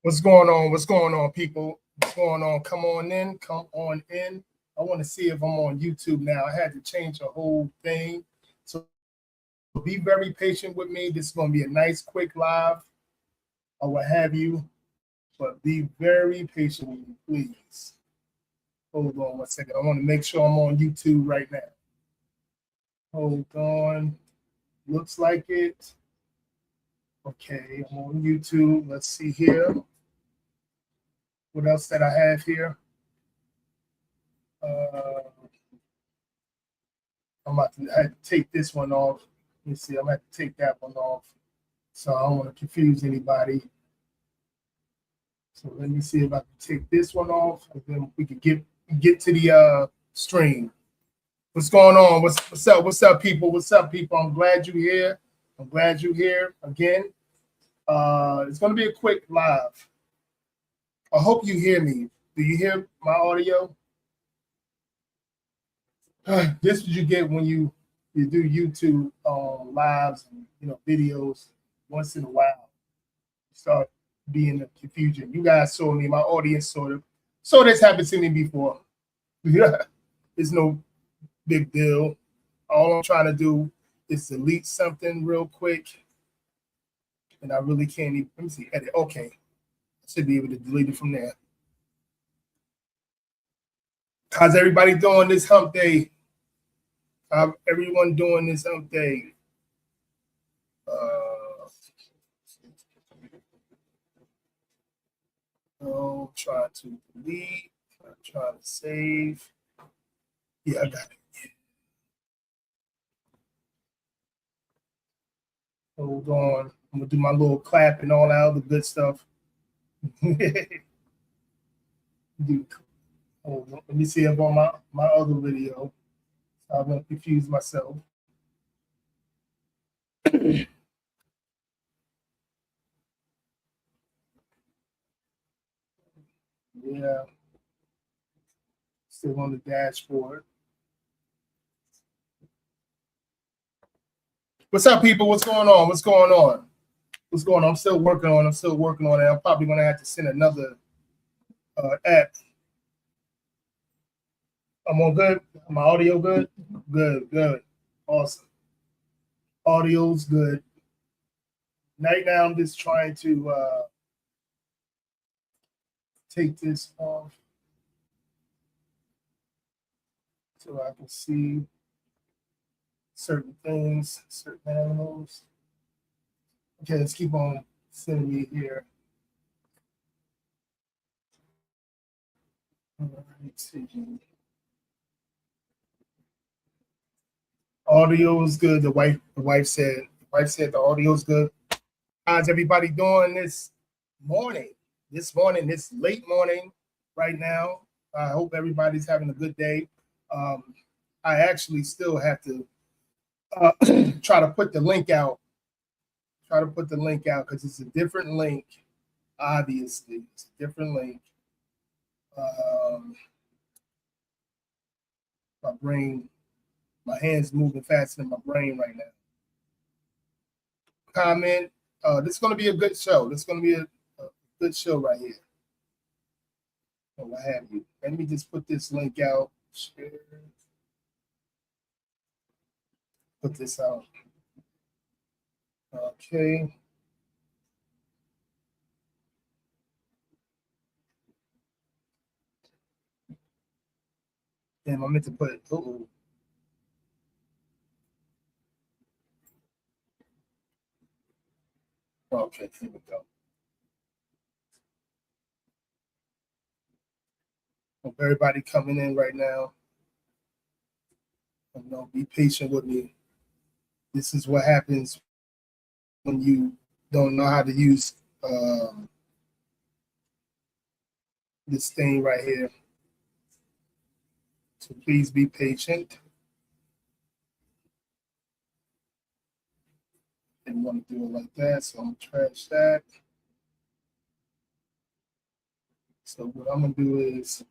What's going on? What's going on, people? What's going on? Come on in. Come on in. I want to see if I'm on YouTube now. I had to change the whole thing. So be very patient with me. This is going to be a nice, quick live or what have you. But be very patient with me, please. Hold on 1 second. I want to make sure I'm on YouTube right now. Hold on. Looks like it. Okay, I'm on YouTube. Let's see here. What else that I have here? I'm about to I had to take this one off. Let me see. I'm going to have to take that one off. So I don't want to confuse anybody. So let me see if I can take this one off, and then we can get to the stream. What's going on? What's up? What's up, people? What's up, people? I'm glad you're here. I'm glad you're here again. It's going to be a quick live. I hope you hear me. Do you hear my audio? This is what you get when you do YouTube lives and videos. Once in a while, you start being a confusion. You guys saw me, my audience sort of. So this happened to me before. Yeah, it's no big deal. All I'm trying to do is delete something real quick, and I really can't even. Let me see, edit. Okay, I should be able to delete it from there. How's everybody doing this hump day? How's everyone doing this hump day? Oh, try to delete. Try to save. Yeah, I got it. Hold on. I'm gonna do my little clap and all that other good stuff. Hold on. Let me see if on my other video. So I won't confuse myself. Yeah. Still on the dashboard. What's up, people? What's going on? What's going on? What's going on? I'm still working on it. I'm probably gonna have to send another app. I'm all good. My audio good? Good. Awesome. Audio's good. Right now I'm just trying to take this off so I can see certain things, certain animals. Okay, let's keep on sending me here. Let's see. Audio is good. The wife said the audio is good. How's everybody doing this morning? This late morning right now. I hope everybody's having a good day. I actually still have to try to put the link out. Because it's a different link. Obviously, it's a different link. My brain, my hands moving faster than my brain right now. Comment. This is going to be a good show. This is going to be a good show right here. Or what have you. Let me just put this link out. Share. Put this out. Okay. Damn, I meant to put. Uh-oh. Okay, here we go. Hope everybody coming in right now. Be patient with me. This is what happens when you don't know how to use this thing right here. So please be patient. Didn't want to do it like that, so I'm gonna trash that. So what I'm gonna do is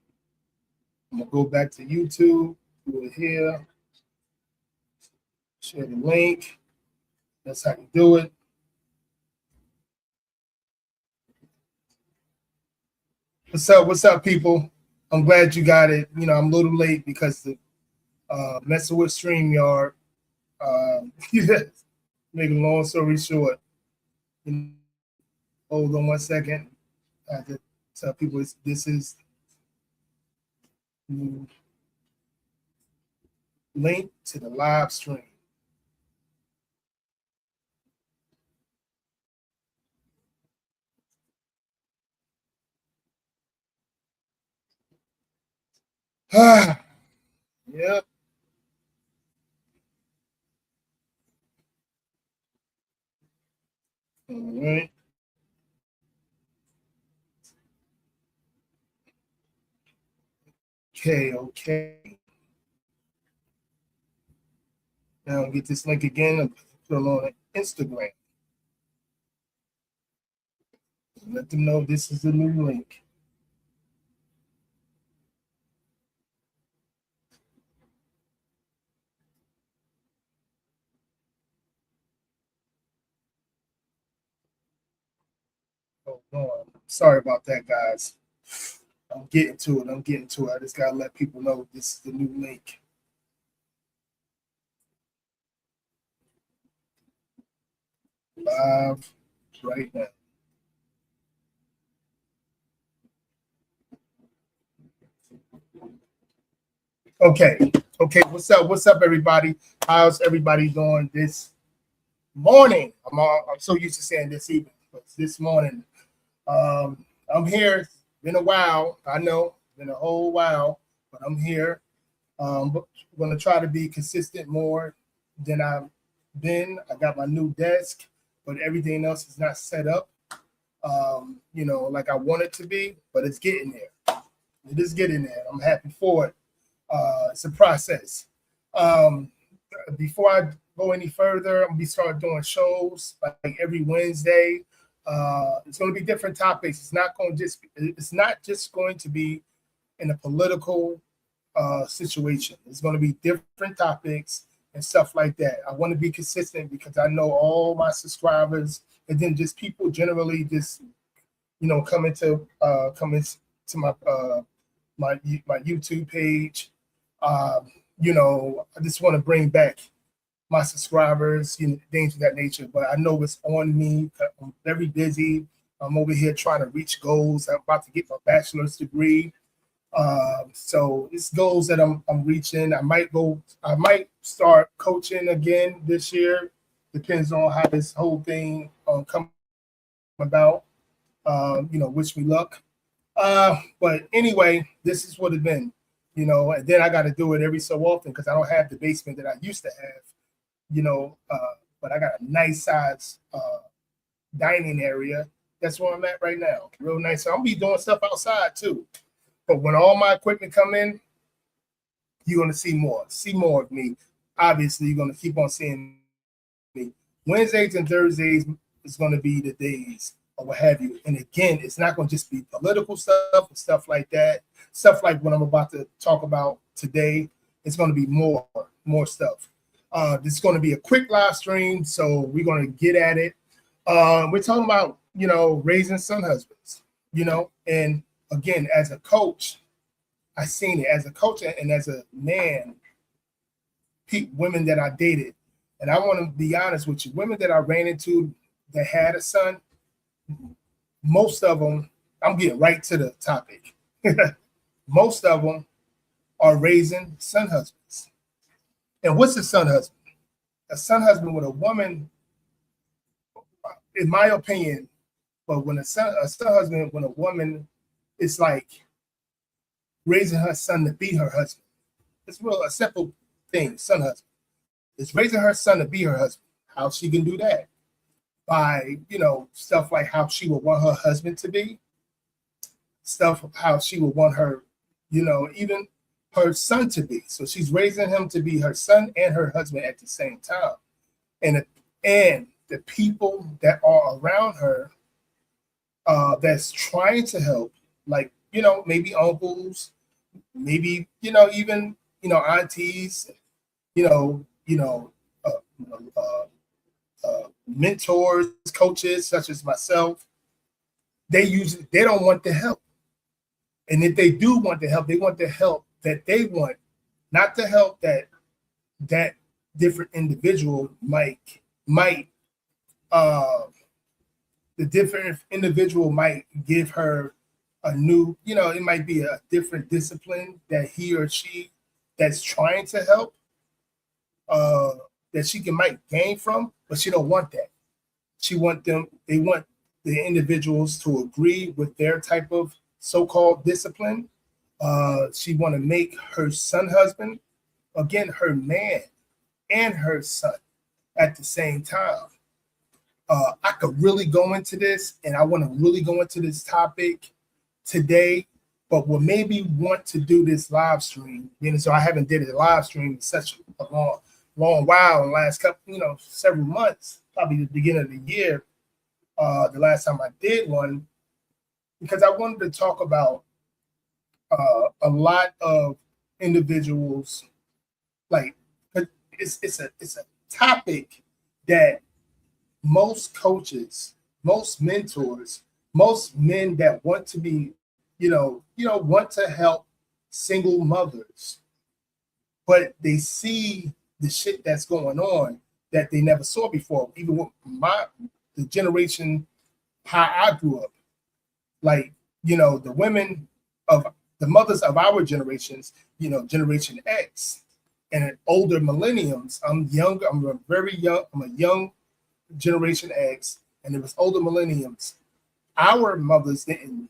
I'm gonna go back to YouTube, do it here, share the link. That's how you do it. What's up, people? I'm glad you got it. You know, I'm a little late because the messing with StreamYard. Make a long story short. You know, hold on 1 second. I have to tell people this is the link to the live stream. Yep. All right. Okay. Now I'll get this link again and put it on Instagram. Let them know this is the new link. Hold on. Sorry about that, guys. I'm getting to it. I just gotta let people know this is the new link. Live right now. Okay. What's up? What's up, everybody? How's everybody doing this morning? I'm so used to saying this evening, but this morning. I'm here. Been a while. I know. Been a whole while, but I'm here. But I'm gonna try to be consistent more than I've been. I got my new desk, but everything else is not set up. Like I want it to be, but it's getting there. It is getting there. I'm happy for it. It's a process. Um, Before I go any further, I'm gonna be start doing shows like every Wednesday. It's going to be different topics. It's not just going to be in a political situation. It's going to be different topics and stuff like that. I want to be consistent because I know all my subscribers and then just people generally just coming to my my YouTube page. I just want to bring back my subscribers, things of that nature. But I know it's on me. I'm very busy. I'm over here trying to reach goals. I'm about to get my bachelor's degree. So it's goals that I'm reaching. I might start coaching again this year. Depends on how this whole thing come about. Wish me luck. But anyway, this is what it's been. And then I got to do it every so often because I don't have the basement that I used to have. But I got a nice size dining area. That's where I'm at right now. Real nice. So I'm gonna be doing stuff outside too. But when all my equipment come in, you're gonna see more. See more of me. Obviously, you're gonna keep on seeing me. Wednesdays and Thursdays is gonna be the days or what have you. And again, it's not gonna just be political stuff and stuff like that. Stuff like what I'm about to talk about today. It's gonna be more stuff. This is going to be a quick live stream, so we're going to get at it. We're talking about, raising son husbands, and again, as a coach, I seen it as a coach and as a man, women that I dated. And I want to be honest with you, women that I ran into that had a son, most of them, I'm getting right to the topic. Most of them are raising son husbands. And what's a son husband? A son husband with a woman, in my opinion, but when a son husband with a woman, it's like raising her son to be her husband. It's a simple thing, son husband. It's raising her son to be her husband. How she can do that? By, stuff like how she would want her husband to be, stuff how she would want her, even her son to be. So she's raising him to be her son and her husband at the same time. And the people that are around her that's trying to help, like, maybe uncles, maybe, even, aunties, uh, mentors, coaches such as myself, they don't want the help. And if they do want the help, they want the help that they want, not the help that different individual might the different individual might give her a new, it might be a different discipline that he or she that's trying to help, that she might gain from, but she don't want that. They want the individuals to agree with their type of so-called discipline. She want to make her son husband, again, her man and her son at the same time. I could really go into this, and I want to really go into this topic today, but we'll maybe want to do this live stream. So I haven't did a live stream in such a long while, in the last couple, several months, probably the beginning of the year, the last time I did one, because I wanted to talk about a lot of individuals. Like, it's a topic that most coaches, most mentors, most men that want to be, want to help single mothers, but they see the shit that's going on that they never saw before. Even with the generation how I grew up, like, the women of the mothers of our generations, Generation X and older millenniums. I'm younger. I'm a young Generation X, and it was older millenniums. Our mothers didn't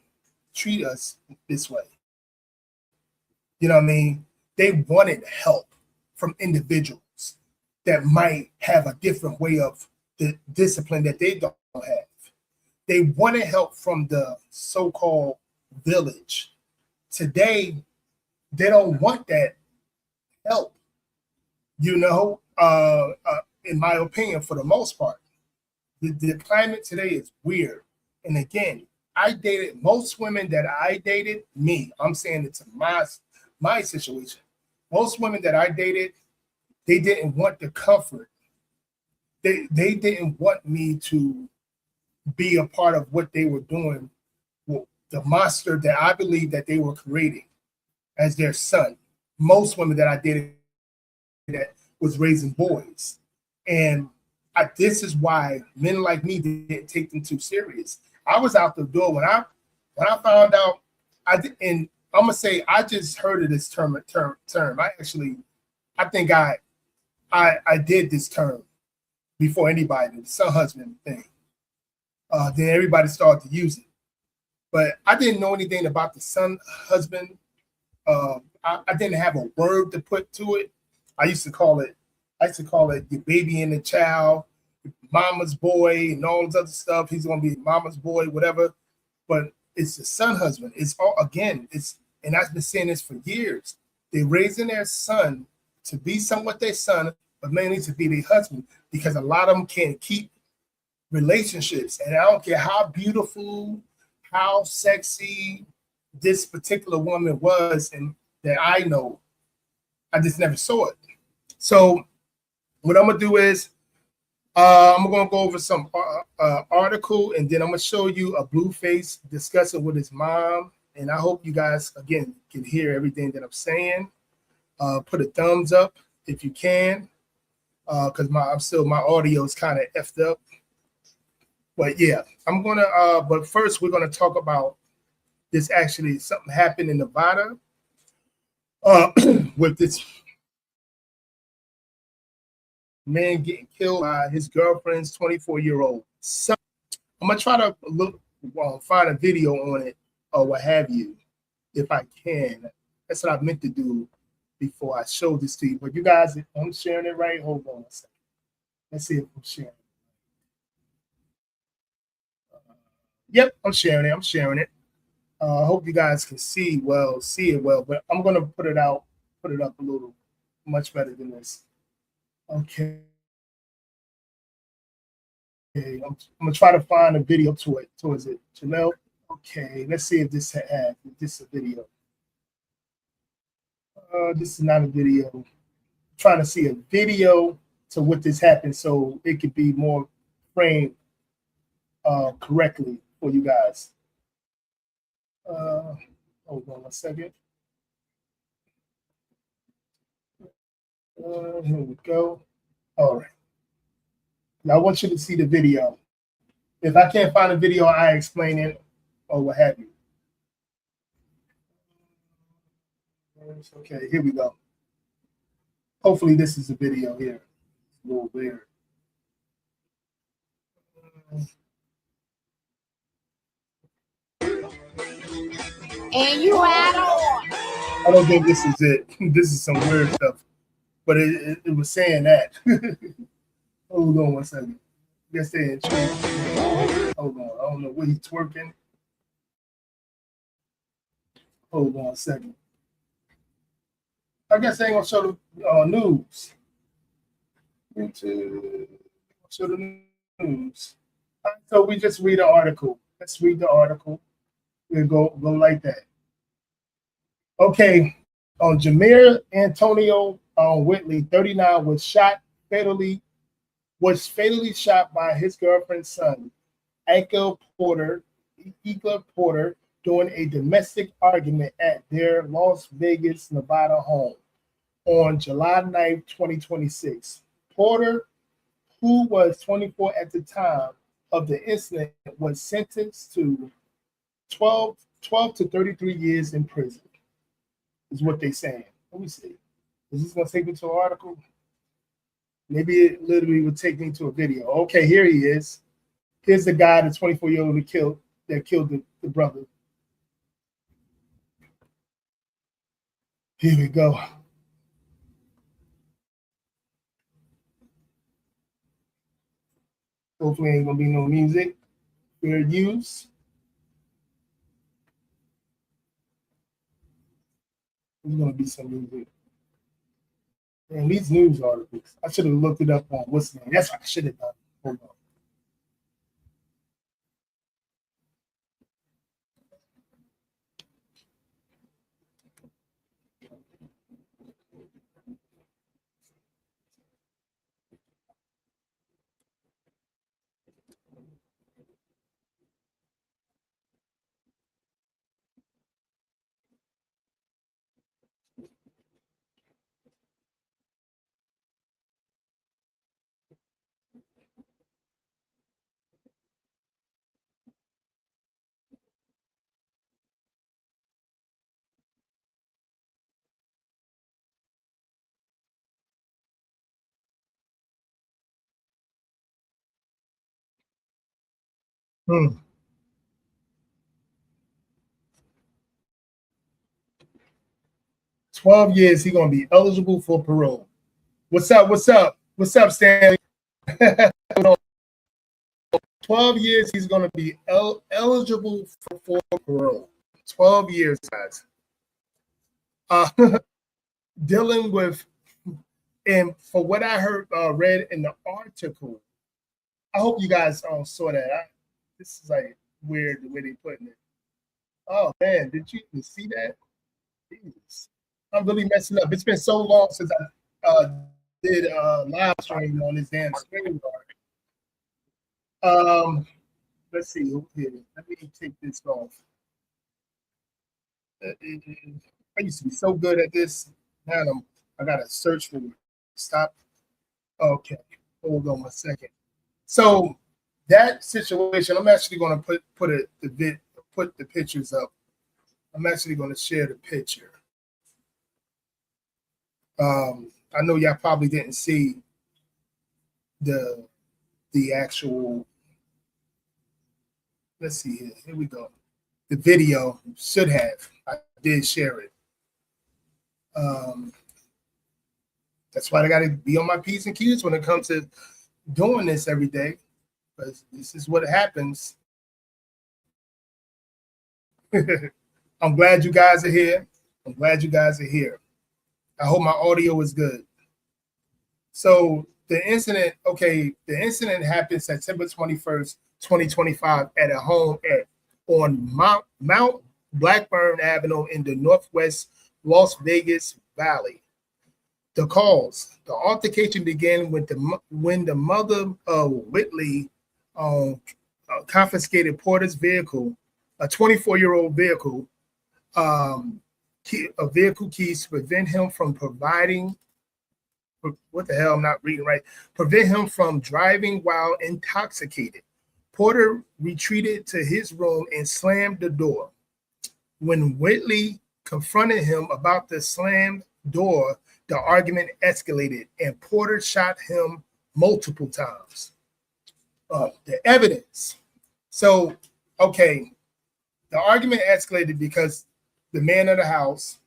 treat us this way. You know what I mean? They wanted help from individuals that might have a different way of the discipline that they don't have. They wanted help from the so-called village. Today, they don't want that help, in my opinion, for the most part. The climate today is weird. And again, I dated most women that I dated, I'm saying it to my situation. Most women that I dated, they didn't want the comfort. They didn't want me to be a part of what they were doing, the monster that I believe that they were creating as their son. Most women that I dated that was raising boys. And this is why men like me didn't take them too serious. I was out the door when I found out. And I'm gonna say I just heard of this term. I think I did this term before anybody, the son husband thing. Then everybody started to use it, but I didn't know anything about the son husband. I didn't have a word to put to it. I used to call it your baby and the child, mama's boy, and all this other stuff. He's gonna be mama's boy, whatever. But it's the son husband. It's all, again, and I've been saying this for years. They're raising their son to be somewhat their son, but mainly to be their husband, because a lot of them can't keep relationships. And I don't care how beautiful, how sexy this particular woman was, and that I know, I just never saw it. So what I'm gonna do is I'm gonna go over some article, and then I'm gonna show you a Blueface discussing with his mom. And I hope you guys again can hear everything that I'm saying. Put a thumbs up if you can, because my audio is kind of effed up. But yeah, I'm gonna. But first, we're gonna talk about this. Actually, something happened in Nevada with this man getting killed by his girlfriend's 24-year-old son. I'm gonna try to find a video on it or what have you, if I can. That's what I meant to do before I show this to you. But you guys, I'm sharing it right. Hold on a second. Let's see if I'm sharing. Yep, I'm sharing it. I hope you guys can see it well, but I'm gonna put it up a little much better than this. Okay. I'm gonna try to find a video towards it. Jamel. Okay, let's see if this is a video. This is not a video. I'm trying to see a video to what this happened so it could be more framed correctly for you guys. Hold on a second. Here we go. All right. Now I want you to see the video. If I can't find a video, I explain it or what have you. Okay, here we go. Hopefully this is a video here. It's a little weird. And you add on. I don't think this is it. This is some weird stuff. But it was saying that. Hold on one second. Guess they in church. Hold on. I don't know what he's twerking. Hold on a second. I guess they ain't gonna show the news. Show the news. All right, so we just read the article. Let's read the article. We'll go like that. Okay. Jameer Antonio Whitley, 39, was fatally shot by his girlfriend's son, Ika Porter, during a domestic argument at their Las Vegas, Nevada home on July 9th, 2026. Porter, who was 24 at the time of the incident, was sentenced to 12 to 33 years in prison, is what they're saying. Let me see. Is this going to take me to an article? Maybe it literally would take me to a video. Okay, here he is. Here's the guy, the 24-year-old that killed the brother. Here we go. Hopefully ain't gonna be no music. Fair use. There's gonna be some music. And these news articles, I should have looked it up on what's the name. That's what I should have done. Hold on. Hmm. 12 years, he's gonna be eligible for parole. What's up? What's up? What's up, Stanley? 12 years, he's gonna be eligible for parole. 12 years, guys. Dealing with, and for what I heard, read in the article, I hope you guys saw that. This is like weird the way they putting it. Oh man, did you even see that? Jesus. I'm really messing up. It's been so long since I did a live stream on this damn screen. Let's see. Here, let me take this off. I used to be so good at this. Now I gotta search for it. Stop. Okay, hold on a second. So that situation, I'm actually going to put the pictures up. I'm actually going to share the picture. I know y'all probably didn't see the actual. Let's see here. Here we go. The video should have. I did share it. That's why I got to be on my P's and Q's when it comes to doing this every day, because this is what happens. I'm glad you guys are here. I'm glad you guys are here. I hope my audio is good. So the incident happened September 21st, 2025 at a home on Mount Blackburn Avenue in the Northwest Las Vegas Valley. The altercation began when the mother of Whitley confiscated Porter's vehicle, a 24-year-old vehicle, vehicle keys to prevent him from providing. What the hell? I'm not reading right. Prevent him from driving while intoxicated. Porter retreated to his room and slammed the door. When Whitley confronted him about the slammed door, the argument escalated and Porter shot him multiple times. The evidence. So, okay, the argument escalated because the man of the house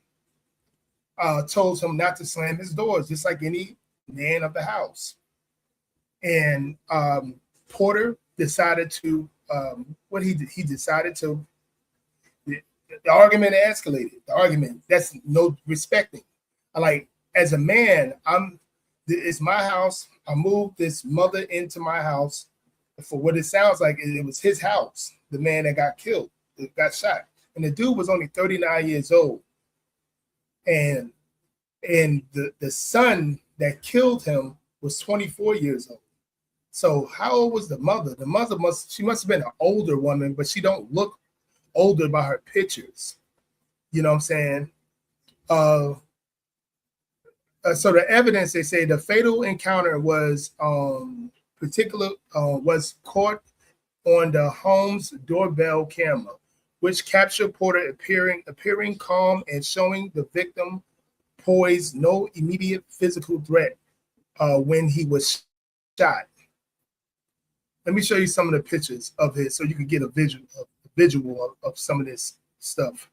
told him not to slam his doors, just like any man of the house. And Porter decided to, he decided to, the argument escalated. The argument, that's no respecting. Like, as a man, it's my house. I moved this mother into my house for what it sounds like. It was his house, the man that got killed, that got shot. And the dude was only 39 years old. And the son that killed him was 24 years old. So how old was the mother? The mother must have been an older woman, but she don't look older by her pictures. You know what I'm saying? So the evidence, they say the fatal encounter was was caught on the home's doorbell camera, which captured Porter appearing calm and showing the victim posed no immediate physical threat when he was shot. Let me show you some of the pictures of it so you can get a visual of some of this stuff.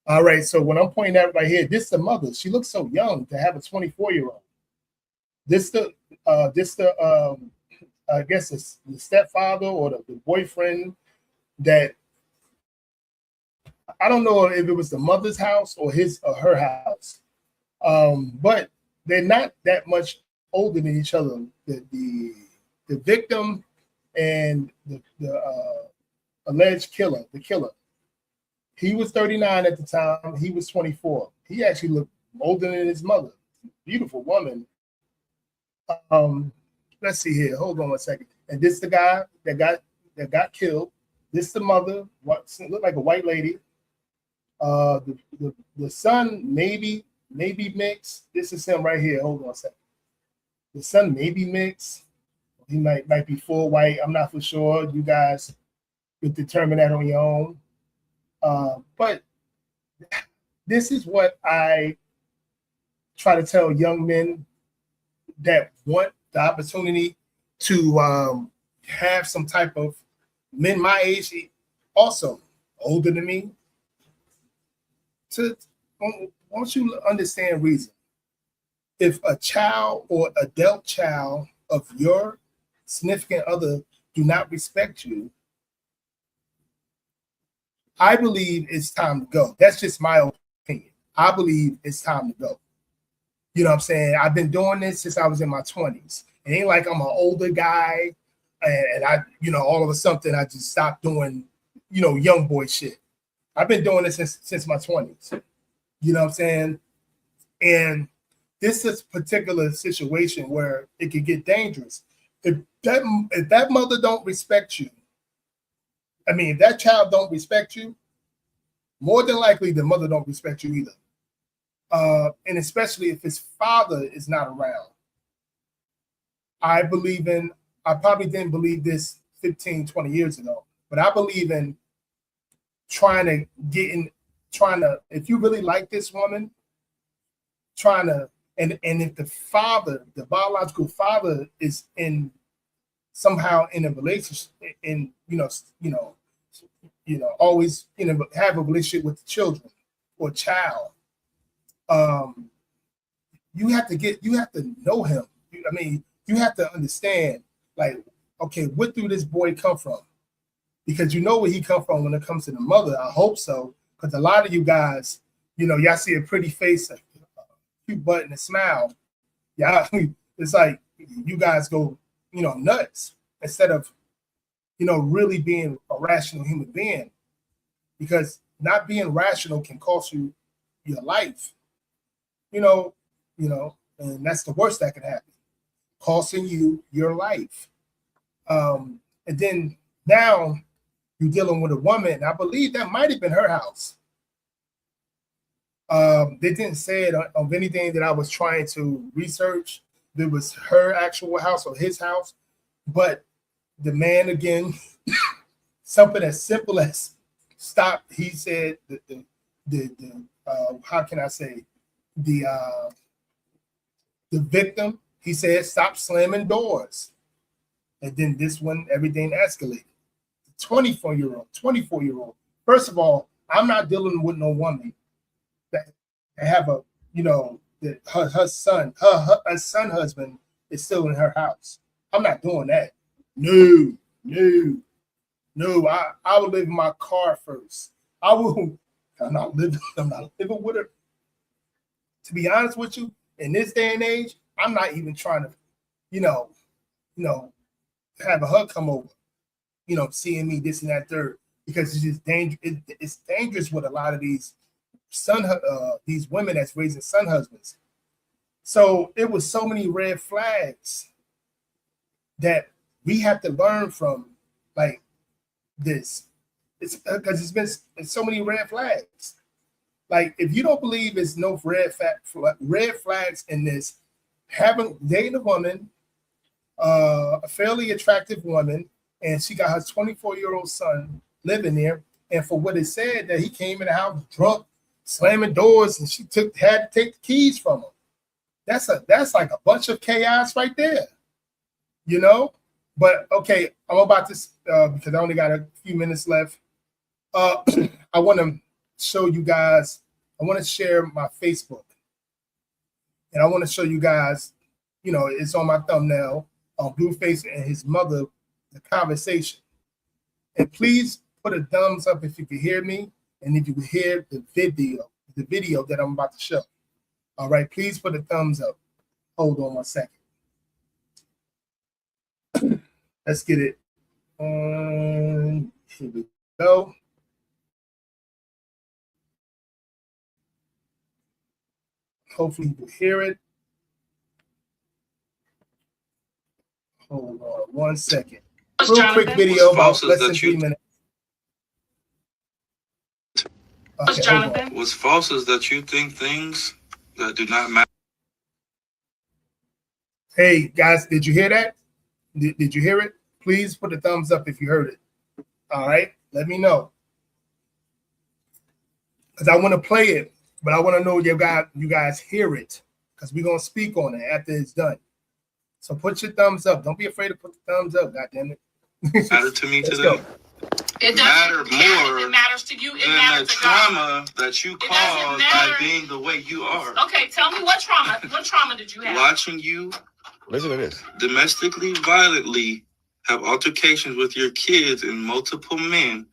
All right, so when I'm pointing at right here, this is the mother. She looks so young to have a 24-year-old. This the I guess the stepfather or the boyfriend that, I don't know if it was the mother's house or his or her house, but they're not that much older than each other. The victim and the alleged killer, the killer, he was 39 at the time. He was 24. He actually looked older than his mother. Beautiful woman. Let's see here. Hold on one second. And this the guy that got killed. This the mother. What looked like a white lady. The son maybe mixed. This is him right here. Hold on a second. The son maybe mixed. He might be full white. I'm not for sure. You guys could determine that on your own. But this is what I try to tell young men that want the opportunity to have some type of men my age, also older than me. Won't you understand reason? If a child or adult child of your significant other do not respect you, I believe it's time to go. That's just my opinion. I believe it's time to go. You know what I'm saying? I've been doing this since I was in my 20s. It ain't like I'm an older guy and I, all of a sudden I just stopped doing, young boy shit. I've been doing this since my 20s. You know what I'm saying? And this is a particular situation where it could get dangerous. If that mother don't respect you, if that child don't respect you, more than likely the mother don't respect you either. And especially if his father is not around. I probably didn't believe this 15, 20 years ago, but I believe in if you really like this woman, and if the biological father is somehow in a relationship, always have a relationship with the children or child, you have to know him. You have to understand, like, okay, where do this boy come from? Because you know where he come from when it comes to the mother. I hope so, because a lot of you guys, y'all see a pretty face, a cute butt and a smile. Yeah, it's like you guys go, nuts instead of, really being a rational human being. Because not being rational can cost you your life. And that's the worst that can happen, costing you your life. And then now you're dealing with a woman. I believe that might have been her house. They didn't say it of anything that I was trying to research. It was her actual house or his house. But the man, again, something as simple as stop. He said the how can I say the victim. He said stop slamming doors, and then this one everything escalated. 24-year-old. First of all, I'm not dealing with no woman that have a that her son husband is still in her house. I'm not doing that. No. I will live in my car first. I'm not living with her. To be honest with you, in this day and age, I'm not even trying to, have her come over, seeing me this and that third, because it's just dangerous. It's dangerous with a lot of these these women that's raising son husbands. So it was so many red flags that we have to learn from, like this. It's because it's so many red flags. Like, if you don't believe it's no red flags in this, dating a woman, a fairly attractive woman, and she got her 24-year-old son living there, and for what it said that he came in the house drunk, slamming doors, and she had to take the keys from him. That's like a bunch of chaos right there, But okay, I'm about to because I only got a few minutes left. I want to show you guys. I want to share my Facebook, and I want to show you guys. It's on my thumbnail on Blueface and his mother, the conversation. And please put a thumbs up if you can hear me, and if you can hear the video that I'm about to show. All right, please put a thumbs up. Hold on 1 second. Let's get it. Here we go. Hopefully you can hear it. Hold on 1 second. Real quick video about less than 3 minutes. Okay, Jonathan? What's false is that you think things that do not matter. Hey guys, did you hear that? Did you hear it? Please put a thumbs up if you heard it. All right, let me know, because I want to play it, but I want to know you guys hear it, because we're gonna speak on it after it's done. So put your thumbs up. Don't be afraid to put the thumbs up. God damn it. Matter to me today. It matters more. It matters to you. It matters to trauma that you caused by being the way you are. Okay, tell me what trauma. What trauma did you have? Watching you. Listen to this. Domestically, violently have altercations with your kids and multiple men.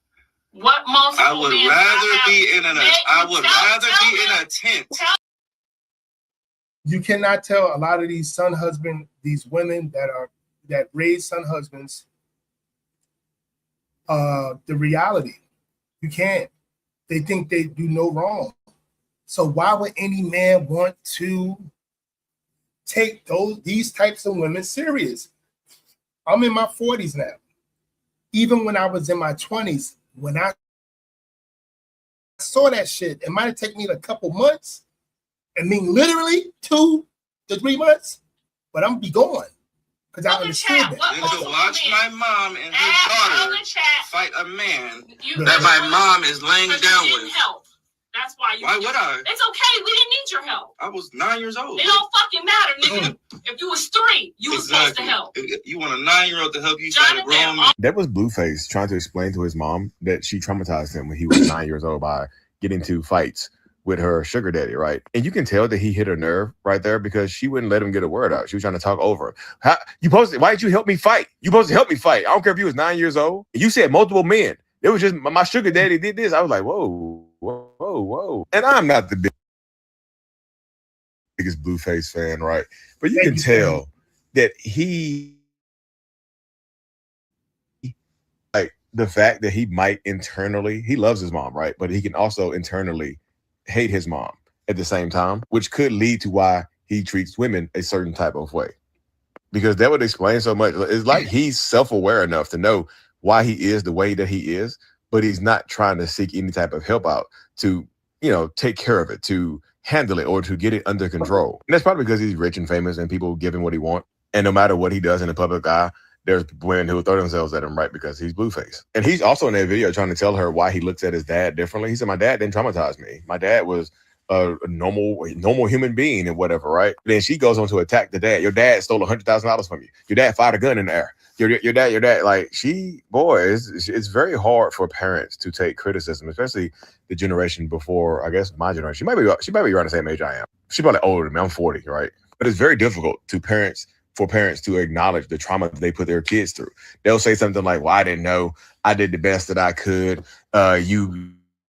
What multiple? I would rather be in a tent. You cannot tell a lot of these these women that raise son husbands, the reality. You can't. They think they do no wrong. So why would any man want to take these types of women serious? I'm in my 40s now. Even when I was in my 20s, when I saw that shit, it might have taken me a couple months. I mean, literally 2 to 3 months, but I'm gonna be going because I understood that. And to watch my mom and her daughter fight a man that my mom is laying down with. Help. That's why you. Why would I? It's okay. We didn't need your help. I was 9 years old. It don't fucking matter, nigga. If you was 3, you was supposed to help. You want a 9-year-old to help you fight a grown man? That was Blueface trying to explain to his mom that she traumatized him when he was 9 years old by getting into fights with her sugar daddy, right? And you can tell that he hit her nerve right there, because she wouldn't let him get a word out. She was trying to talk over him. Why didn't you help me fight? You supposed to help me fight. I don't care if you was 9 years old. You said multiple men. It was just my sugar daddy did this. I was like, whoa. And I'm not the biggest Blueface fan, right? But you can tell that he, like, the fact that he might internally, he loves his mom, right? But he can also internally hate his mom at the same time, which could lead to why he treats women a certain type of way. Because that would explain so much. It's like he's self-aware enough to know why he is the way that he is, but he's not trying to seek any type of help out to take care of it, to handle it, or to get it under control. And that's probably because he's rich and famous and people give him what he wants. And no matter what he does in the public eye, there's women who will throw themselves at him, right? Because he's Blueface. And he's also in that video trying to tell her why he looks at his dad differently. He said, my dad didn't traumatize me. My dad was a normal human being and whatever, right? Then she goes on to attack the dad. Your dad stole $100,000 from you. Your dad fired a gun in the air. Your dad, like it's very hard for parents to take criticism, especially the generation before, I guess, my generation. She might be around the same age I am. She's probably older than me. I'm 40, right? But it's very difficult for parents to acknowledge the trauma that they put their kids through. They'll say something like, well, I didn't know. I did the best that I could.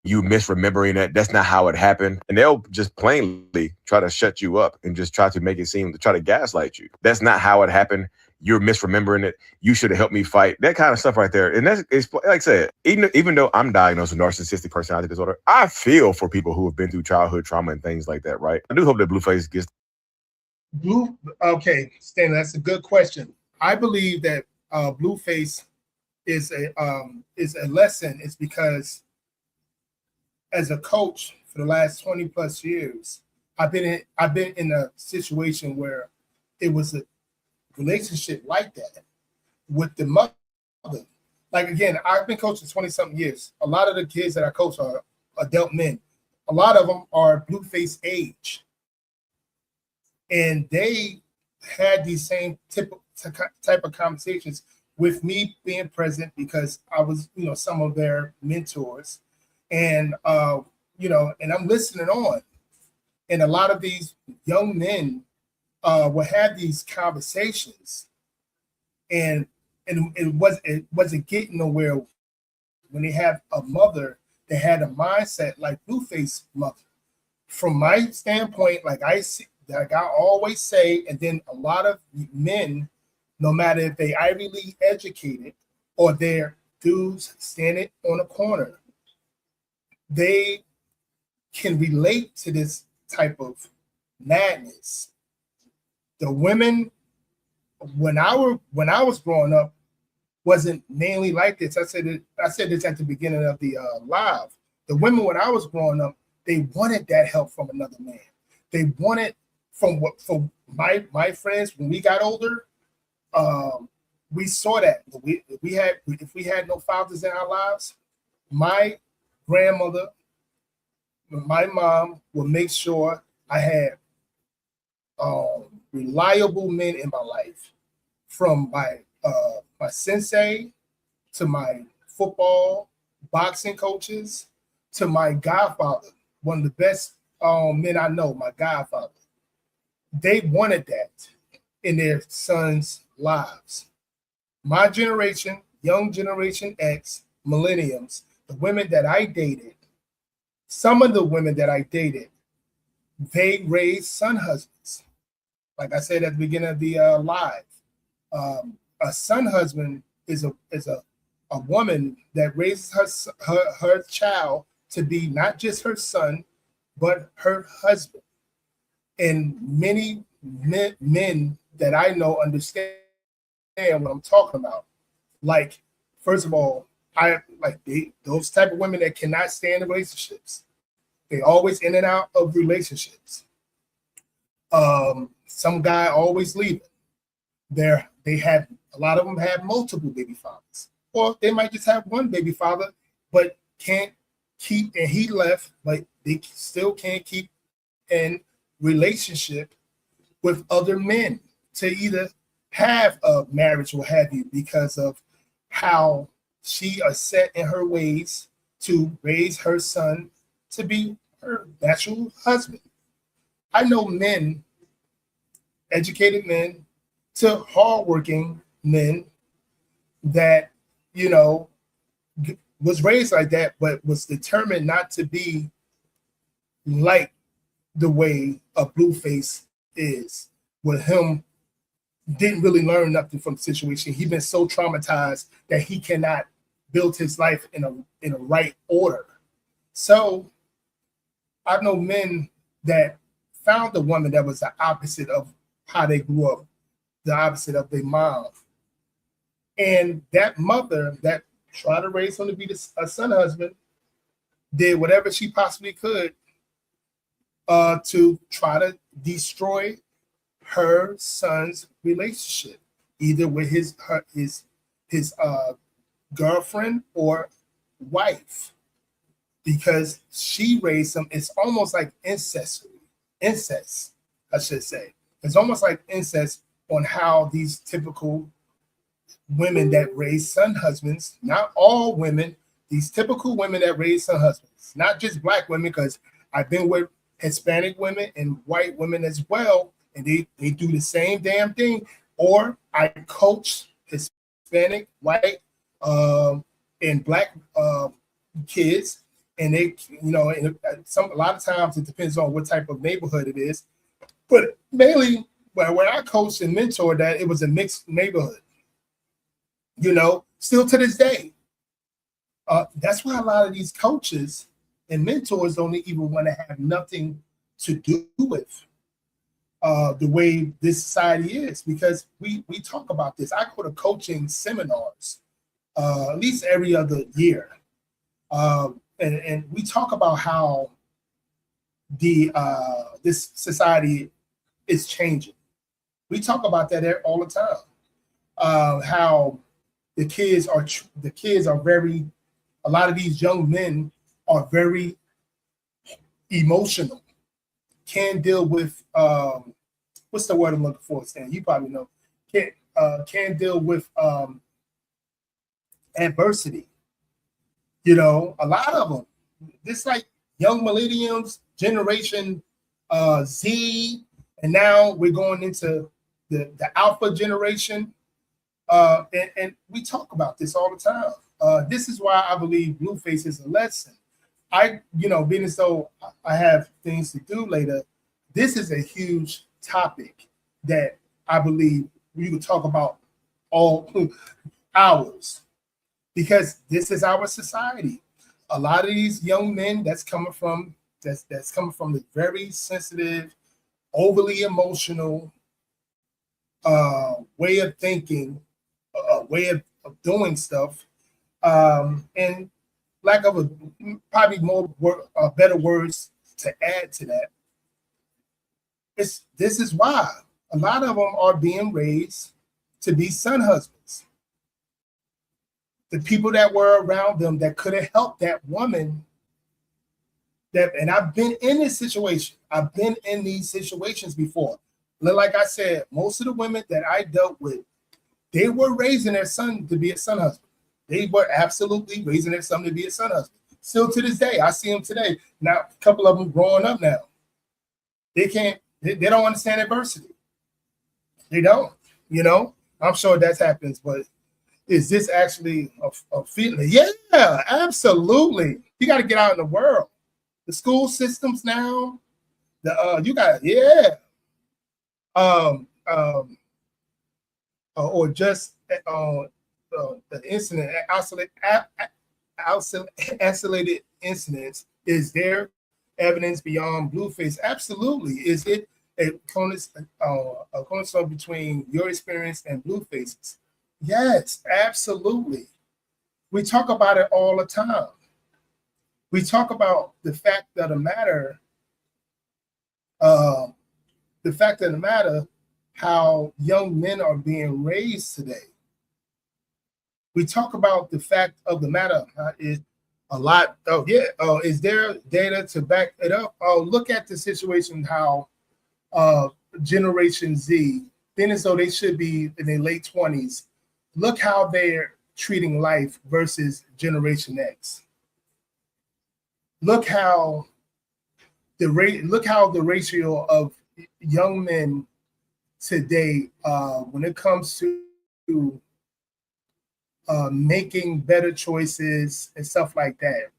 You misremembering it. That's not how it happened. And they'll just plainly try to shut you up and just try to make it seem, to try to gaslight you. That's not how it happened. You're misremembering it. You should have helped me fight. That kind of stuff right there. And it's like I said, even though I'm diagnosed with narcissistic personality disorder, I feel for people who have been through childhood trauma and things like that, right? I do hope that Blueface gets Okay, Stanley, that's a good question. I believe that Blueface is a lesson. It's because as a coach for the last 20 plus years, I've been in a situation where it was a relationship like that with the mother. Like, again, I've been coaching 20 something years. A lot of the kids that I coach are adult men. A lot of them are Blueface age. And they had these same type of conversations with me being present because I was, some of their mentors. And, and I'm listening on. And a lot of these young men will have these conversations. And it wasn't getting nowhere when they have a mother that had a mindset like Blueface mother. From my standpoint, like I always say, and then a lot of men, no matter if they Ivy League educated or they're dudes standing on a corner, they can relate to this type of madness. The women, when I was growing up, wasn't mainly like this. I said this at the beginning of the live. The women when I was growing up, they wanted that help from another man. They wanted from my friends when we got older. We saw that if we had no fathers in our lives, my grandmother, my mom would make sure I had reliable men in my life, from my sensei to my football, boxing coaches, to my godfather, one of the best men I know, my godfather. They wanted that in their sons' lives. My generation, young generation X, millenniums, the women that I dated, some of the women that I dated, they raised son husbands. Like I said at the beginning of the live, a son husband is a woman that raises her child to be not just her son, but her husband. And many men that I know understand what I'm talking about. Like, first of all, those type of women that cannot stay in relationships. They always in and out of relationships. Some guy always leaving. They have, a lot of them have multiple baby fathers, or they might just have one baby father, but can't keep, and he left, but they still can't keep in relationship with other men to either have a marriage or have you, because of how she is set in her ways to raise her son to be her natural husband. I know men, educated men to hardworking men that, was raised like that, but was determined not to be like the way a Blueface is. With him, didn't really learn nothing from the situation. He's been so traumatized that he cannot build his life in a right order. So I know men that found a woman that was the opposite of how they grew up, the opposite of their mom. And that mother that tried to raise him to be a son husband did whatever she possibly could to try to destroy her son's relationship, either with his girlfriend or wife, because she raised him. It's almost like incest, I should say. It's almost like incest on how these typical women that raise son husbands, not all women, these typical women that raise son husbands, not just black women, because I've been with Hispanic women and white women as well, and they do the same damn thing. Or I coach Hispanic, white, and black kids, and they, a lot of times it depends on what type of neighborhood it is, but mainly when I coached and mentored that, it was a mixed neighborhood. Still to this day, that's why a lot of these coaches and mentors don't even want to have nothing to do with the way this society is, because we talk about this. I go to coaching seminars at least every other year, and we talk about how this society is changing. We talk about that all the time. How the kids are very, a lot of these young men are very emotional, can't deal with what's the word I'm looking for, Stan? You probably know. Can't deal with adversity. A lot of them. This like young millenniums, generation Z, and now we're going into the alpha generation. And we talk about this all the time. This is why I believe Blueface is a lesson. Being as though I have things to do later, this is a huge topic that I believe we could talk about all hours, because this is our society. A lot of these young men that's coming from the very sensitive, overly emotional way of thinking, way of doing stuff, and lack of probably better words to add to that. This is why a lot of them are being raised to be son husbands. The people that were around them that could have helped that woman. And I've been in this situation. I've been in these situations before. Like I said, most of the women that I dealt with, they were raising their son to be a son husband. They were absolutely raising their son to be a son husband. Still to this day, I see them today. Now, a couple of them growing up now. They don't understand adversity. They don't, I'm sure that happens, but is this actually a feeling? Yeah, absolutely. You got to get out in the world. The school systems now, or just the incident, isolated incidents. Is there evidence beyond Blueface? Absolutely. Is it a cornerstone between your experience and Blueface's? Yes, absolutely. We talk about it all the time. We talk about the fact of the matter, how young men are being raised today. We talk about the fact of the matter is a lot. Is there data to back it up? Look at the situation how Generation Z, being as though they should be in their late 20s, look how they're treating life versus Generation X. Look how the ratio of young men today, when it comes to making better choices and stuff like that.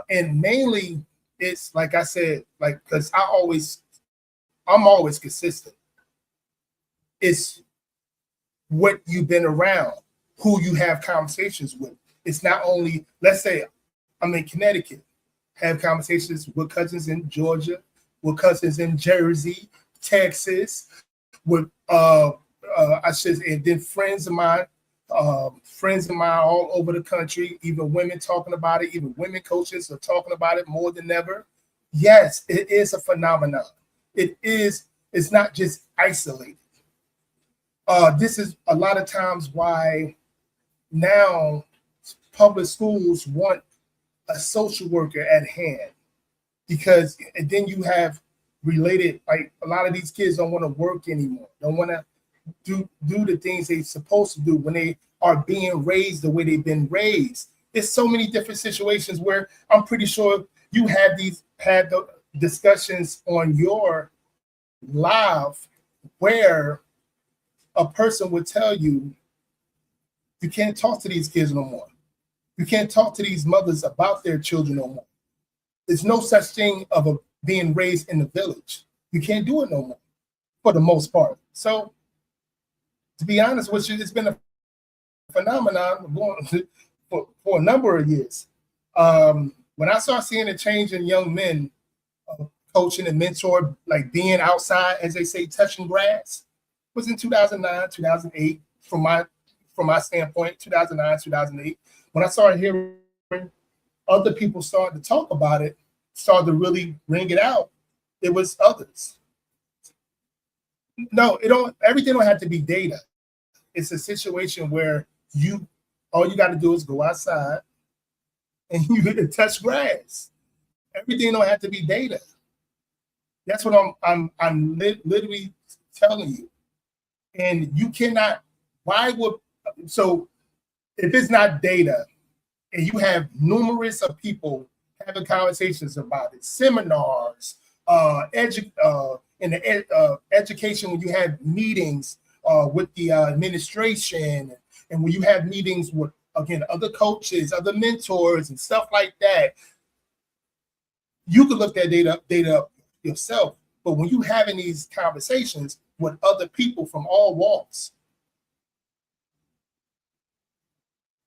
And mainly it's like I said, because I'm always consistent. It's what you've been around, who you have conversations with. It's not only, let's say I'm in Connecticut, have conversations with cousins in Georgia, with cousins in Jersey, Texas, with and then friends of mine all over the country, even women talking about it, even women coaches are talking about it more than ever. yes, it is a phenomenon. It's not just isolated. This is a lot of times why now public schools want a social worker at hand, because and then you have related, like a lot of these kids don't want to work anymore, don't want to do the things they're supposed to do when they are being raised the way they've been raised. There's so many different situations where I'm pretty sure you had the discussions on your live where a person would tell you, you can't talk to these kids no more. You can't talk to these mothers about their children no more. There's no such thing of being raised in the village. You can't do it no more, for the most part. So, to be honest with you, it's been a phenomenon going for a number of years. When I started seeing a change in young men, coaching and mentor, like being outside, as they say, touching grass, was in 2009, 2008, from my standpoint, 2009, 2008. When I started hearing other people start to talk about it, started to really bring it out, it was others. No, everything don't have to be data. It's a situation where all you got to do is go outside and you get to touch grass. Everything don't have to be data. That's what I'm literally telling you. And you cannot, so if it's not data and you have numerous of people having conversations about it, seminars, in the education, when you have meetings with the administration, and when you have meetings with, again, other coaches, other mentors and stuff like that, you can look that data up yourself. But when you're having these conversations with other people from all walks,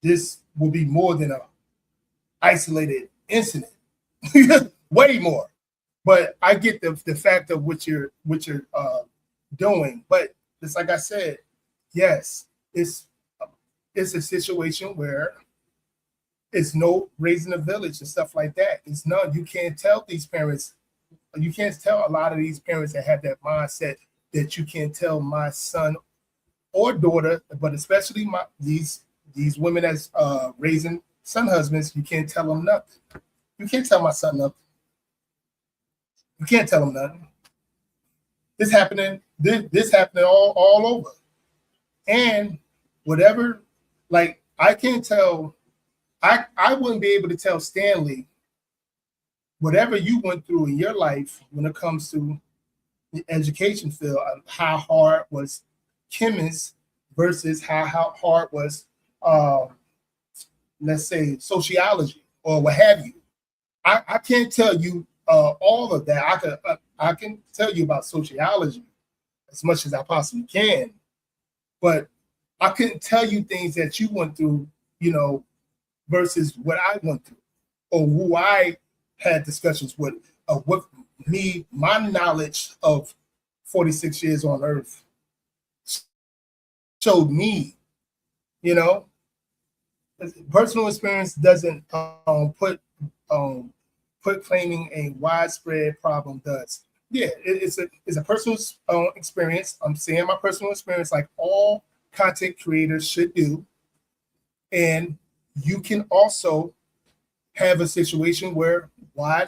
this will be more than a isolated incident. Way more. But I get the fact of what you're doing. But just like I said, yes, it's a situation where it's no raising a village and stuff like that. It's none. You can't tell these parents. You can't tell a lot of these parents that have that mindset that you can't tell my son or daughter, but especially these women that's raising son husbands. You can't tell them nothing. You can't tell my son nothing. You can't tell them nothing. This happening all over. And whatever, like I can't tell, I wouldn't be able to tell Stanley whatever you went through in your life when it comes to the education field, how hard was chemist versus how hard was, let's say, sociology or what have you. I can't tell you all of that. I can tell you about sociology as much as I possibly can, but I couldn't tell you things that you went through, versus what I went through or who I had discussions with. My knowledge of 46 years on earth showed me, personal experience doesn't put claiming a widespread problem does. Yeah, it's a personal experience. I'm saying my personal experience, like all content creators should do. And you can also have a situation where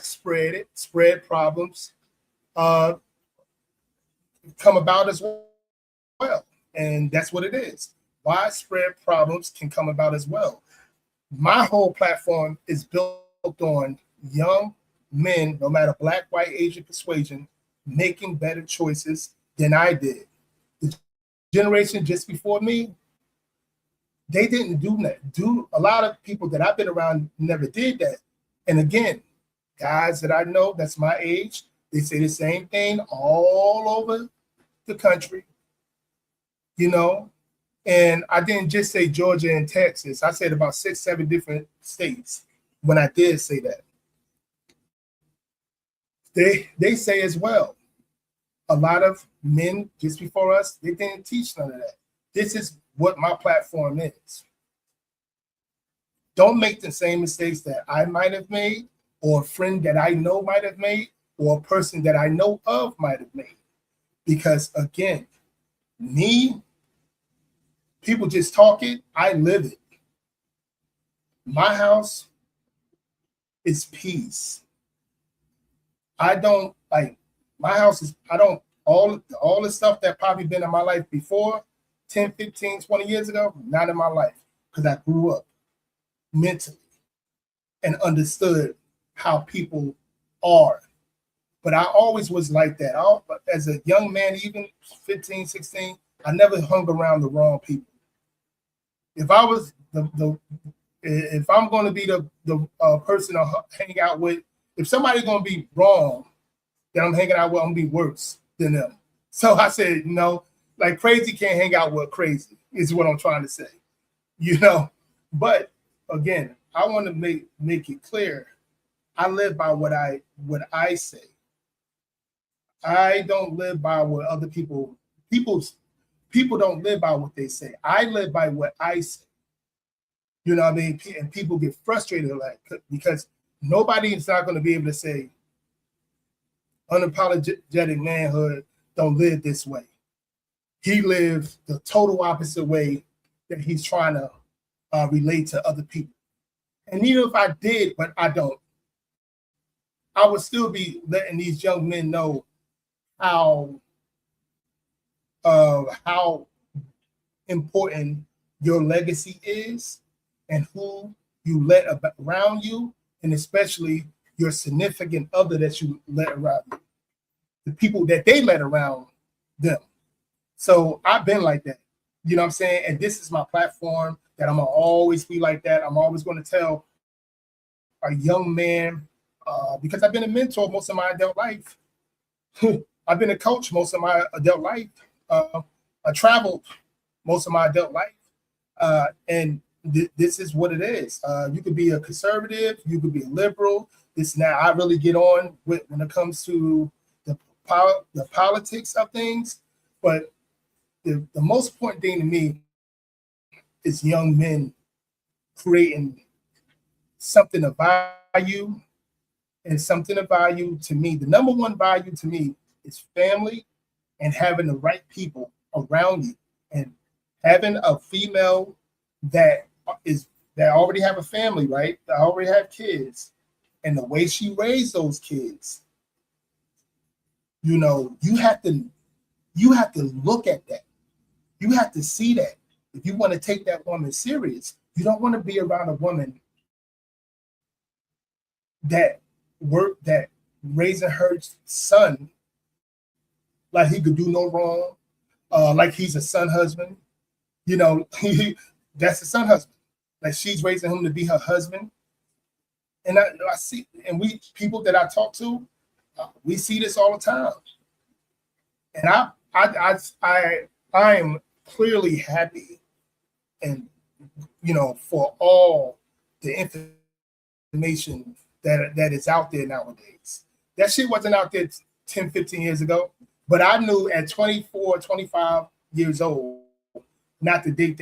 spread problems come about as well. And that's what it is. Widespread problems can come about as well. My whole platform is built on young men, no matter black, white, Asian persuasion, making better choices than I did. The generation just before me, they didn't do that. A lot of people that I've been around never did that. And again, guys that I know that's my age, they say the same thing all over the country, And I didn't just say Georgia and Texas. I said about 6-7 different states when I did say that. They say as well, a lot of men just before us, they didn't teach none of that. This is what my platform is. Don't make the same mistakes that I might have made. or a friend that I know might have made, or a person that I know of might have made. Because again, people just talk it, I live it. My house is peace. I don't like my house is, I don't, all the stuff that probably been in my life before 10, 15, 20 years ago, not in my life, because I grew up mentally and understood how people are. But I always was like that. As a young man, even 15, 16, I never hung around the wrong people. If I was if I'm going to be the person to hang out with, if somebody's going to be wrong, then I'm hanging out with, I'm going to be worse than them. So I said, like crazy can't hang out with crazy, is what I'm trying to say, But again, I want to make it clear. I live by what I say. I don't live by what other people don't live by what they say. I live by what I say. You know what I mean? And people get frustrated because nobody is not going to be able to say unapologetic manhood don't live this way. He lives the total opposite way that he's trying to relate to other people. And even if I did, but I don't, I would still be letting these young men know how important your legacy is and who you let around you, and especially your significant other that you let around you, the people that they let around them. So I've been like that, you know what I'm saying? And this is my platform that I'm gonna always be like that. I'm always going to tell a young man, because I've been a mentor most of my adult life. I've been a coach most of my adult life. I traveled most of my adult life. And this is what it is. You could be a conservative, you could be a liberal. Now I really get on with when it comes to the politics of things. But the most important thing to me is young men creating something of value, and something of value to me. The number one value to me is family and having the right people around you, and having a female that already have a family, right? That already have kids, and the way she raised those kids. You have to look at that. You have to see that. If you want to take that woman serious, you don't want to be around a woman that raising her son like he could do no wrong, like he's a son husband. That's a son husband. Like she's raising him to be her husband. And I see, and people that I talk to, we see this all the time. And I am clearly happy, and for all the information that is out there nowadays. That shit wasn't out there 10, 15 years ago, but I knew at 24, 25 years old not to date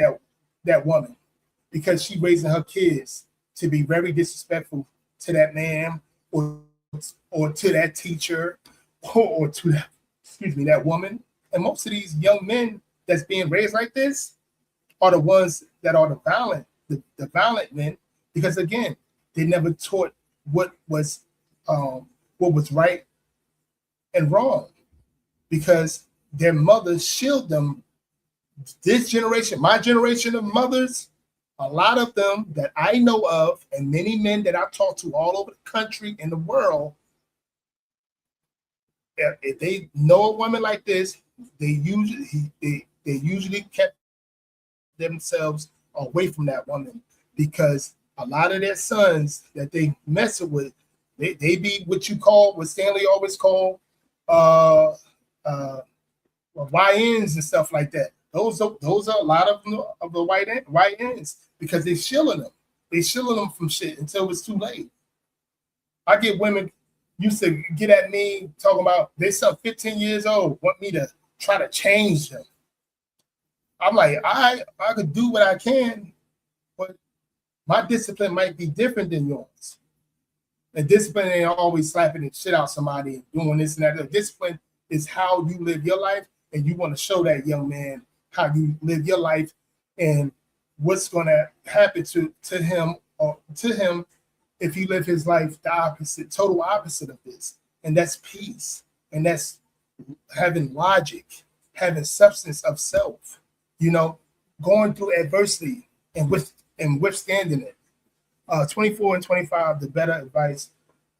that woman, because she raising her kids to be very disrespectful to that man or to that teacher or to that woman. And most of these young men that's being raised like this are the ones that are the violent men, because again, they never taught what was right and wrong, because their mothers shield them. This generation, my generation of mothers, a lot of them that I know of, and many men that I talk to all over the country and the world, if they know a woman like this, they usually kept themselves away from that woman, because a lot of their sons that they mess with, they be what Stanley always called YNs and stuff like that. Those are a lot of the white ends, because they shilling them. They shilling them from shit until it's too late. I get women used to get at me talking about they some 15 years old, want me to try to change them. I'm like, I could do what I can, but my discipline might be different than yours. And discipline ain't always slapping the shit out somebody and doing this and that. Discipline is how you live your life, and you want to show that young man how you live your life and what's going to happen to him or to him if you live his life the opposite, total opposite of this. And that's peace. And that's having logic, having substance of self, going through adversity and withstanding it. 24 and 25, the better advice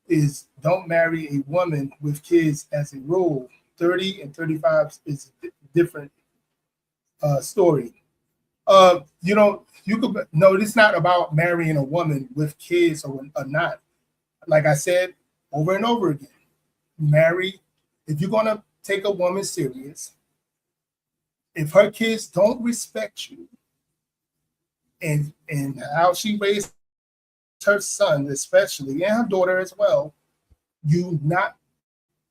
is don't marry a woman with kids as a rule. 30 and 35 is a different story. It's not about marrying a woman with kids or not. Like I said over and over again, if you're gonna take a woman serious, if her kids don't respect you and how she raised her son, especially, and her daughter as well,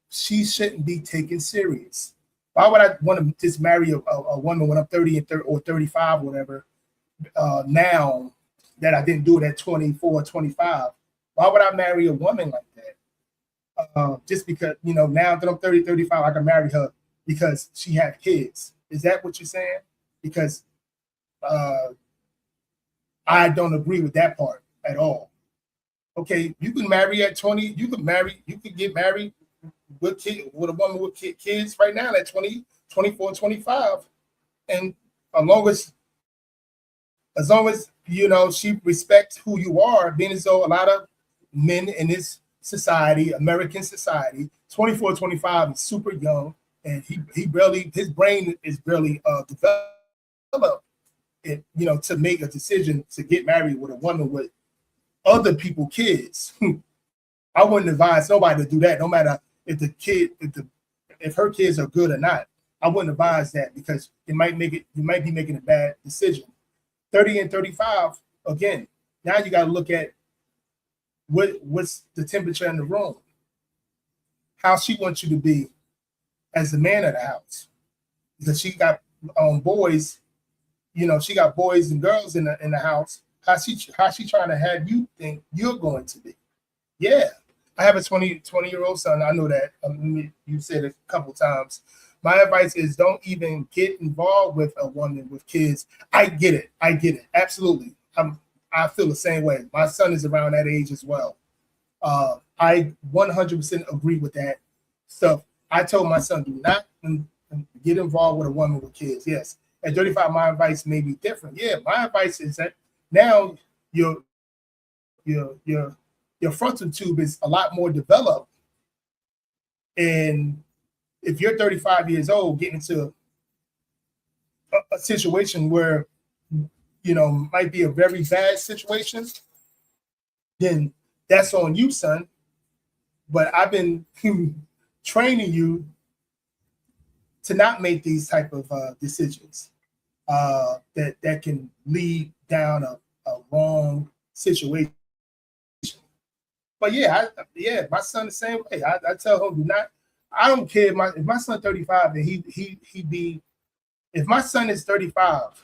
she shouldn't be taken serious. Why would I want to just marry a woman when I'm 30 or 35 or whatever, now that I didn't do it at 24 or 25? Why would I marry a woman like that? Just because, now that I'm 30, 35, I can marry her because she had kids. Is that what you're saying? Because I don't agree with that part at all. Okay, you can marry at 20. You can get married with a woman with kids right now at 20, 24, 25. And as long as she respects who you are, being as though a lot of men in this society, American society, 24, 25 is super young, and his brain is barely developed. To make a decision to get married with a woman with other people's kids. I wouldn't advise nobody to do that, no matter if her kids are good or not. I wouldn't advise that because you might be making a bad decision. 30 and 35, again, now you got to look at what's the temperature in the room, how she wants you to be as the man of the house, because she got boys. She got boys and girls in the house. How she trying to have you think you're going to be? Yeah, I have a 20-year-old son. I know that. You said it a couple times. My advice is don't even get involved with a woman with kids. I get it. Absolutely. I feel the same way. My son is around that age as well. I 100% agree with that stuff. I told my son, do not get involved with a woman with kids. Yes. At 35, my advice may be different. Yeah, my advice is that now your frontal tube is a lot more developed. And if you're 35 years old, getting into a situation where, might be a very bad situation, then that's on you, son. But I've been training you to not make these type of decisions that can lead down a wrong situation. But my son the same way. I tell him, do not. I don't care if my son 35 and if my son is 35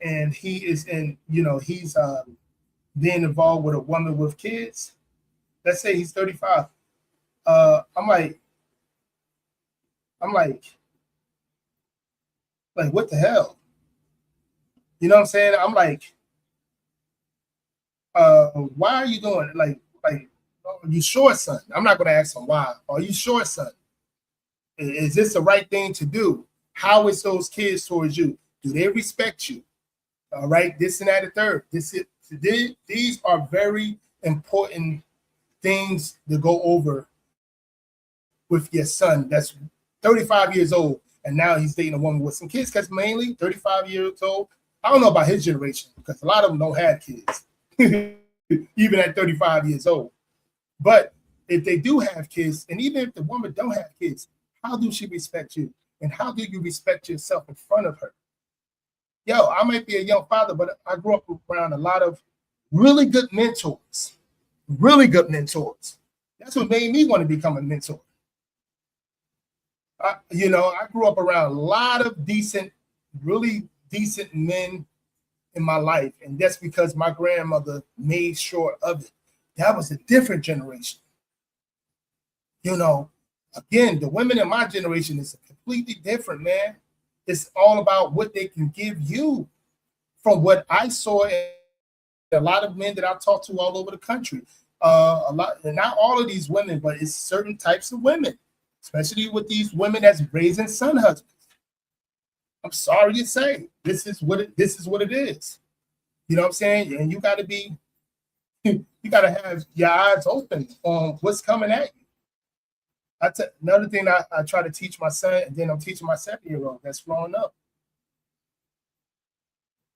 and he is he's being involved with a woman with kids. Let's say he's 35. I'm like, what the hell? You know what I'm saying? I'm like, why are you doing it? Like, are you sure, son? I'm not going to ask him why. Are you sure, son? Is this the right thing to do? How is those kids towards you? Do they respect you? All right, this and that, and third. These are very important things to go over with your son that's 35 years old, and now he's dating a woman with some kids, because mainly 35 years old. I don't know about his generation, because a lot of them don't have kids, even at 35 years old. But if they do have kids, and even if the woman don't have kids, how do she respect you? And how do you respect yourself in front of her? I might be a young father, but I grew up around a lot of really good mentors. That's what made me want to become a mentor. I grew up around a lot of really decent men in my life. And that's because my grandmother made sure of it. That was a different generation. You know, again, the women in my generation is completely different, man. It's all about what they can give you. From what I saw in a lot of men that I talked to all over the country, a lot, and not all of these women, but it's certain types of women, especially with these women that's raising son husbands. I'm sorry to say, this is what it is. You know what I'm saying? And you got to have your eyes open on what's coming at you. Another thing I try to teach my son, and then I'm teaching my 7-year-old that's growing up.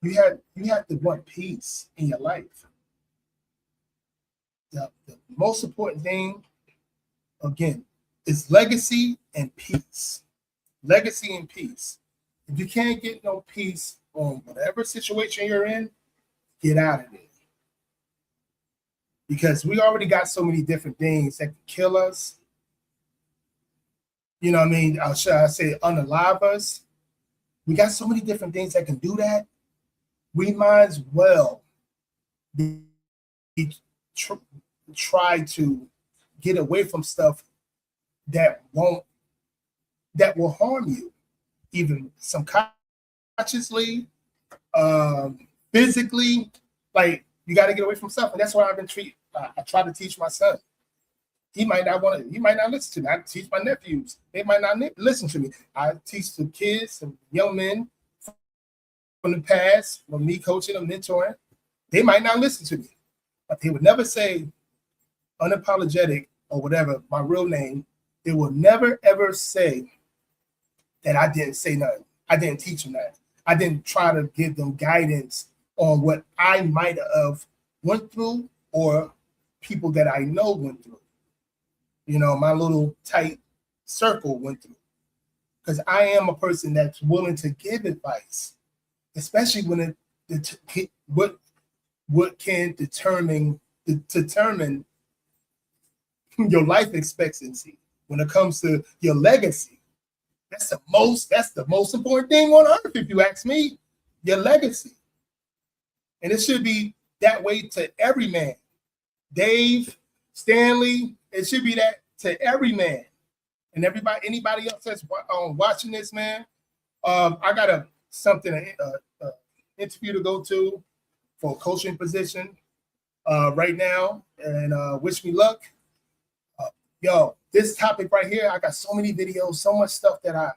You have to want peace in your life. The most important thing, again, is legacy and peace. Legacy and peace. If you can't get no peace on whatever situation you're in, get out of it. Because we already got so many different things that can kill us. You know what I mean? Should I say unalive us? We got so many different things that can do that. We might as well try to get away from stuff that will harm you, even subconsciously, physically. Like, you got to get away from stuff, and that's why I try to teach my son. He might not listen to me. I teach my nephews. They might not listen to me. I teach the kids and young men from the past, from me coaching and mentoring. They might not listen to me, but they would never say unapologetic or whatever, my real name. They will never, ever say that I didn't say nothing. I didn't teach them that. I didn't try to give them guidance on what I might have went through or people that I know went through. You know, my little tight circle went through. Because I am a person that's willing to give advice, especially when what can determine your life expectancy when it comes to your legacy. That's the most important thing on earth, if you ask me, your legacy. And it should be that way to every man. Dave, Stanley, it should be that to every man. And anybody else that's watching this, man, I got an interview to go to for a coaching position right now, and wish me luck. Yo, this topic right here, I got so many videos, so much stuff that I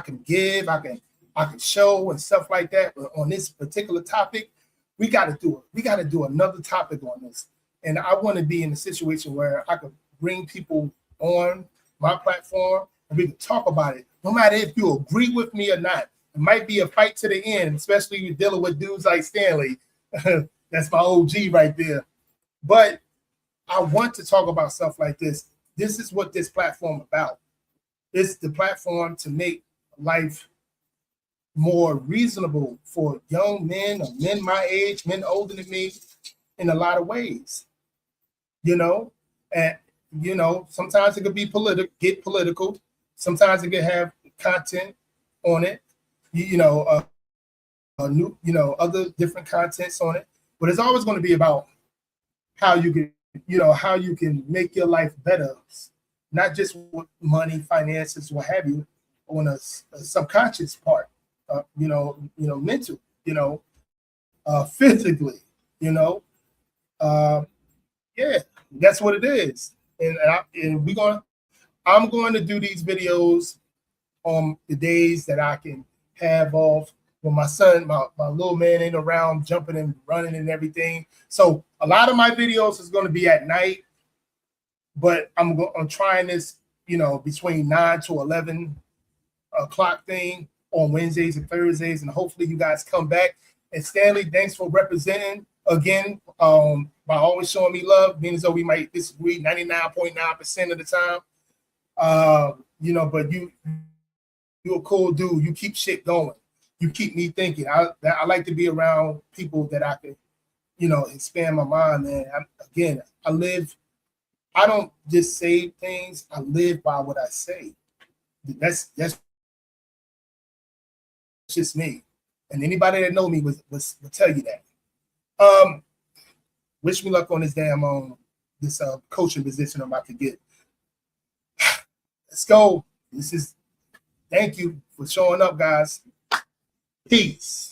can give, I can show and stuff like that. But on this particular topic, we got to do it. We got to do another topic on this. And I want to be in a situation where I could bring people on my platform and we can talk about it. No matter if you agree with me or not, it might be a fight to the end, especially if you're dealing with dudes like Stanley. That's my OG right there. But I want to talk about stuff like this. This is what this platform is about. It's the platform to make life more reasonable for young men or men my age, men older than me, in a lot of ways. You know, and sometimes it could be get political. Sometimes it could have content on it. Other different contents on it. But it's always going to be about how you can make your life better, not just with money, finances, what have you, on a subconscious part. Mental, physically, that's what it is. And I'm going to do these videos on the days that I can have off when my son, my little man ain't around jumping and running and everything. So a lot of my videos is going to be at night, but I'm trying this, between 9 to 11 o'clock thing on Wednesdays and Thursdays, and hopefully you guys come back. And Stanley, thanks for representing again, by always showing me love, being as though we might disagree 99.9% of the time. But you're a cool dude. You keep shit going. You keep me thinking. I like to be around people that I can, expand my mind, man. I don't just say things. I live by what I say. That's just me. And anybody that know me will tell you that. Wish me luck on this damn this coaching position I'm about to get. Let's go. Thank you for showing up, guys. Peace.